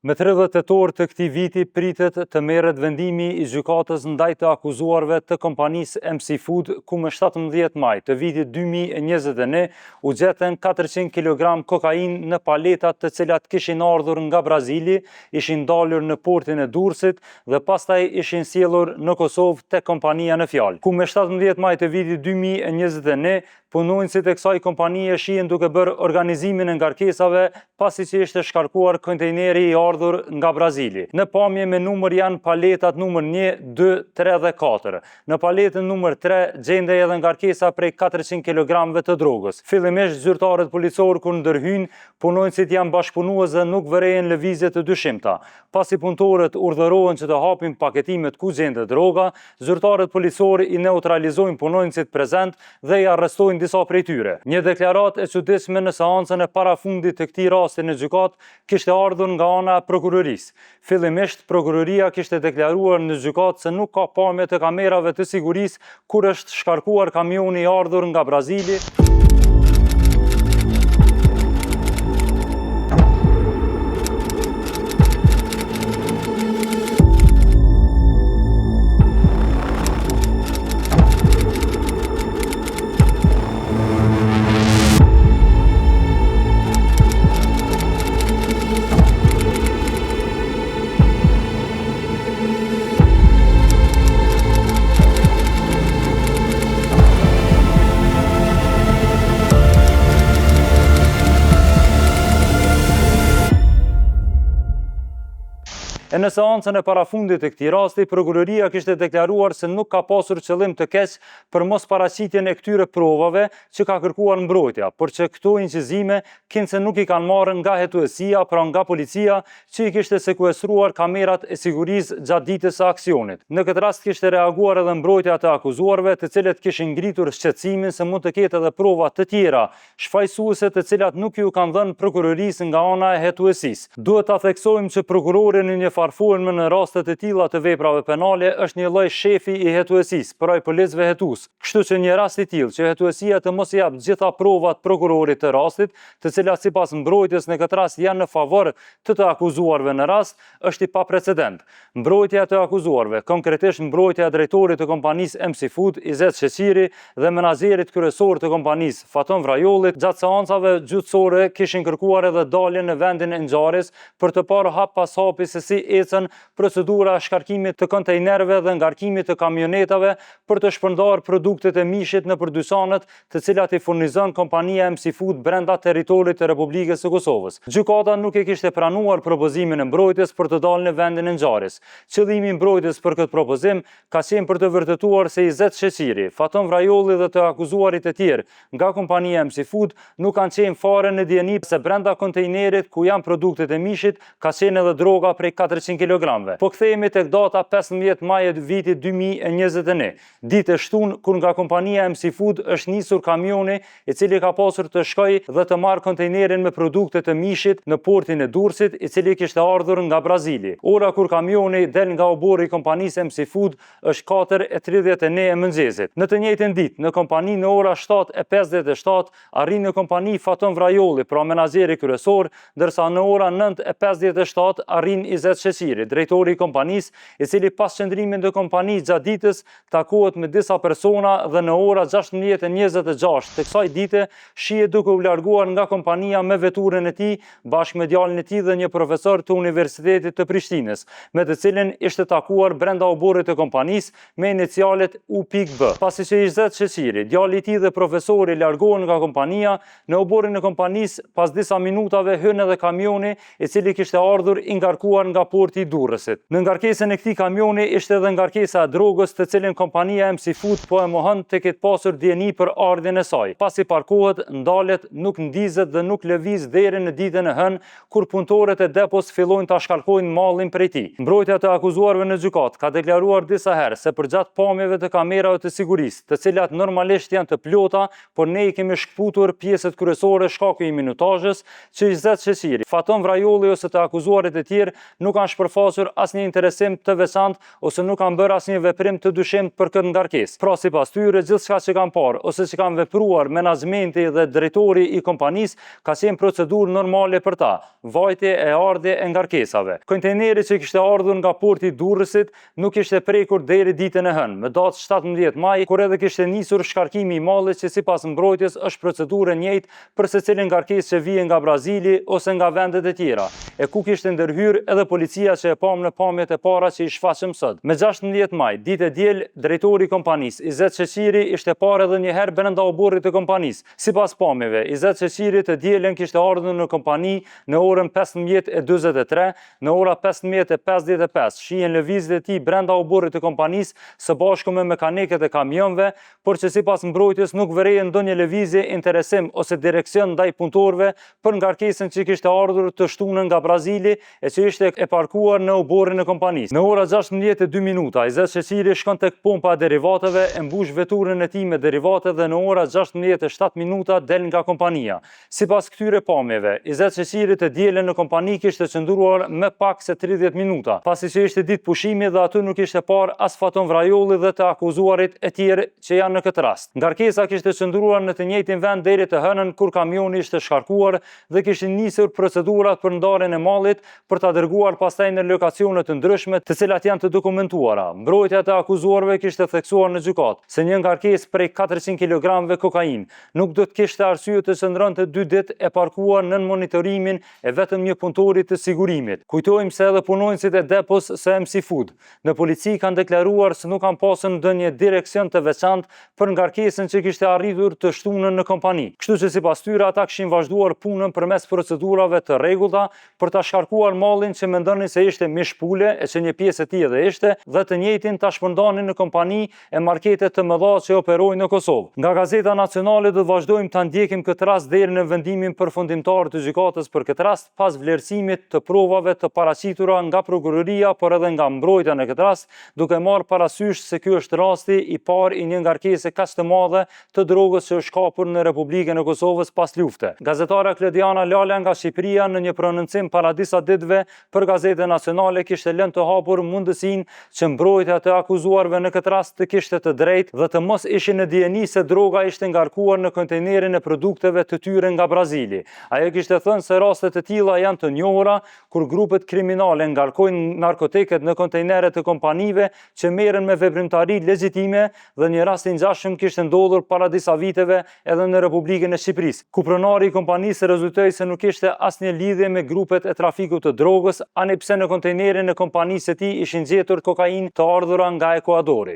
Me 30 tetor të këtij viti pritet të merret vendimi I gjykatës ndaj të akuzuarve të kompanisë MC Food, ku më 17 maj të vitit 2021 u gjetën 400 kg kokainë në paletat të cilat kishin ardhur nga Brazili, ishin dalur në portin e Durrësit dhe pastaj ishin sjellur në Kosovë tek kompania në fjalë. Ku më 17 maj të vitit 2021 punonjësit e kësaj kompanie shihen duke bërë organizimin e ngarkesave pasi që ishte shkarkuar kontejneri I ardhur nga Brazili. Në pamje me numër janë paletat numër 1, 2, 3 dhe 4. Në paletën numër 3 gjendej edhe ngarkesa prej 400 kg të drogës. Fillimisht zyrtarët policor kur ndërhyjnë, punonjësit janë bashkëpunues dhe nuk vërejnë lëvizje të dyshimta. Pasi punëtorët urdhërohen që të hapin paketimet ku gjendet droga, zyrtarët policor I neutralizojnë punonjësit prezent dhe I arrestojnë disa prej tyre. Një deklaratë e çuditshme në seancën e parafundit të këtij rasti në gjykatë kishte ardhur nga ana e prokurorisë. Fillimisht prokuroria kishte deklaruar në gjykatë se nuk ka pamje të kamerave të sigurisë kur është shkarkuar kamioni I ardhur nga Brazili. E në seancën e parafundit të këtij rasti, prokuroria kishte deklaruar se nuk ka pasur qëllim të keq për mos paraqitjen e këtyre provave që ka kërkuar mbrojtja, por që këto inqizime se nuk I kanë marrë nga hetuesia, pra nga policia që I kishte sekuestruar kamerat e sigurisë gjatë ditës së aksionit. Në këtë rast kishte reaguar edhe mbrojtja të akuzuarve, të cilët kishin ngritur shqetësimin se mund të ketë edhe prova të tjera shfaqësuese të cilat nuk ju kanë dhënë prokurorisë nga ana e hetuesisë. Duhet ta theksojmë që prokurori në një formë në rastet e tilla të veprave penale është një lloj shefi I hetuesisë, pra I policëve hetues. Kështu që një rast I tillë që hetuesia të mos I jap gjitha provat prokurorit të rastit, të cilat sipas mbrojtjes në këtë rast janë në favor të akuzuarve në rast, është I paprecedent. Mbrojtja të akuzuarve, konkretisht mbrojtja e drejtorit të kompanisë MC Food, Izet Sheqiri dhe menaxherit kryesor të kompanisë, Faton Vrajollit, gjatë seancave gjyqësore kishin kërkuar edhe daljen në vendin e ngjarjes për të parë hap pas hapi se si ecën procedura shkarkimit të kontejnerëve dhe ngarkimit të kamionetave për të shpërndarë produktet e mishit në dyqanet të cilat I furnizon kompania MC Food brenda territorit të Republikës së Kosovës. Gjykata nuk e kishte pranuar propozimin e mbrojtjes për të dalë në vendin e ngjarjes. Qëllimi I mbrojtjes për këtë propozim ka qenë për të vërtetuar se Izet Sheqiri, Faton Vrajolli dhe të akuzuarit e tjerë nga kompania MC Food nuk kanë qenë fare në dijeni se brenda kontejnerit ku janë produktet e mishit ka qenë edhe droga prej 400 kg. Po kthehemi tek data 15 maj e vitit 2021, ditë e shtunë kur nga kompania MC Food është nisur kamioni I cili ka pasur të shkojë dhe të marrë kontejnerin me produkte të mishit në portin e Durrësit, I cili kishte ardhur nga Brazili. Ora kur kamioni del nga obori I kompanisë MC Food është 4:31 e mëngjesit. Në të njëjtën ditë, në kompani në ora 7:57 arrin në kompani Faton Vrajolli, pra menaxheri kryesor, ndërsa në ora 9:57 arrin Izet Sheqiri, drejtori I kompanisë, I cili pas qëndrimit në kompani gjatë ditës takohet me disa persona dhe në ora 16:26 të kësaj dite shihet duke u larguar nga kompania me veturën e tij bashkë me djalin e tij dhe një profesor të Universitetit të Prishtinës, me të cilin ishte takuar brenda oborrit të kompanisë me inicialet U.B. Pasi që Izet Sheqiri, djali I tij dhe profesori largohen nga kompania, në oborrin e kompanisë pas disa minutave hyn edhe kamioni I cili kishte ardhur I ngarkuar nga porti I Durrësit. Në ngarkesën e këtij kamioni ishte edhe ngarkesa e drogës të cilën kompania MC Food po e mohon të ketë pasur dijeni për ardhjen e saj. Pasi parkohet, ndalet, nuk ndizet dhe nuk lëviz deri në ditën e hënë kur punëtorët e depos fillojnë ta shkarkojnë mallin prej tij. Mbrojtja të akuzuarve në gjykatë ka deklaruar disa herë se përgjatë pamjeve të kamerave të sigurisë, të cilat normalisht janë të plota, por ne I kemi shkputur pjesët kryesore shkaku I minutazhës, që Izet Sheqiri, Faton Vrajolli ose të akuzuarit e tjerë nuk kanë shpërfaqur asnjë interesim të veçantë ose nuk kanë bërë asnjë veprim të dyshimt për këtë ngarkesë. Pra sipas tyre gjithçka që kanë parë ose që kanë vepruar menaxhmenti dhe drejtori i kompanisë ka qenë procedurë normale për ta, vajtje e ardhje e ngarkesave. Kontejneri që kishte ardhur nga porti i Durrësit nuk ishte prekur deri ditën e hënë, me datë 17 maj, kur edhe kishte nisur shkarkimi i mallit që sipas mbrojtjes është procedurë e njëjtë për secilin ngarkesë që vije nga Brazili ose nga vendet e tjera, e ku kishte ndërhyrë edhe policia që e pam në pamjet e para që i shfaqëm sot. Me 16 maj, ditë e diel, drejtori i kompanisë, Izet Sheqiri, ishte parë edhe një herë brenda oborrit të kompanisë. Sipas pamjeve, Izet Sheqiri të dielën kishte ardhur në kompani në orën 15:43, në ora 15:55 shihen lëvizjet e tij brenda oborrit të kompanisë së bashku me mekanikët e kamionëve, por që sipas mbrojtjes nuk vërejën ndonjë lëvizje, interesim ose direksion ndaj punëtorëve për ngarkesën që kishte ardhur të shtunën nga Brazili e që ishte e parkuar në oborrin e kompanisë. Në ora 16:02, Izet Sheqiri shkon tek pompa e derivateve, e mbush veturën e tij me derivate dhe në ora 16:07 del nga kompania. Sipas këtyre pamjeve, Izet Sheqiri të dielën në kompani kishte qëndruar më pak se 30 minuta, pasi që ishte ditë pushimi dhe aty nuk ishte parë as Faton Vrajolli dhe të akuzuarit e tjerë që janë në këtë rast. Ngarkesa kishte qëndruar në të njëjtin vend deri të hënën kur kamioni ishte shkarkuar dhe kishin nisur procedurat për ndarjen e mallit për ta dërguar pastaj në lokacione të ndryshme, të cilat janë të dokumentuara. Mbrojtja e akuzuarve kishte theksuar në gjykatë se një ngarkesë prej 400 kg kokainë nuk do të kishte arsye të qëndronte 2 ditë e parkuar nën monitorimin e vetëm një punëtori të sigurimit. Kujtojmë se edhe punonjësit e depos së MC Food në polici kanë deklaruar se nuk kanë pasur ndonjë direksion të veçantë për ngarkesën që kishte arritur të shtunën në kompani. Kështu që sipas tyre ata kishin vazhduar punën përmes procedurave të rregullta për ta shkarkuar mallin që mendonin se ishte mishpule e që një pjesë e tij edhe ishte, dhe të njëjtin ta shpërndanin në kompani e markete të mëdha që operojnë në Kosovë. Nga Gazeta Nacionale do të vazhdojmë ta ndjekim këtë rast deri në vendimin përfundimtar të gjykatës për këtë rast, pas vlerësimit të provave të paraqitura nga prokuroria, por edhe nga mbrojtja në këtë rast, duke marrë parasysh se ky është rasti i parë i një ngarkese kaq të madhe të drogës që është kapur në Republikën e Kosovës pas lufte. Gazetare Klodiana Lala nga Shqipëria në një prononcim para disa ditëve për Gazetën Nacionale kishte lënë të hapur mundësinë që mbrojtja të akuzuarve në këtë rast të kishte të drejtë dhe të mos ishin në dijeni se droga ishte ngarkuar në kontejnerin e produkteve të tyre nga Brazili. Ajo kishte thënë se rastet e tilla janë të njohura kur grupet kriminale ngarkojnë narkotiket në kontejnere të kompanive që merren me veprimtari legjitime dhe një rast i ngjashëm kishte ndodhur para disa viteve edhe në Republikën e Shqipërisë, ku pronari i kompanisë rezultoi se nuk kishte asnjë lidhje me grupet e trafikut të drogës, ani pse në kontejnerin e kompanisë së tij ishin gjetur kokainë të ardhura nga Ekuadori.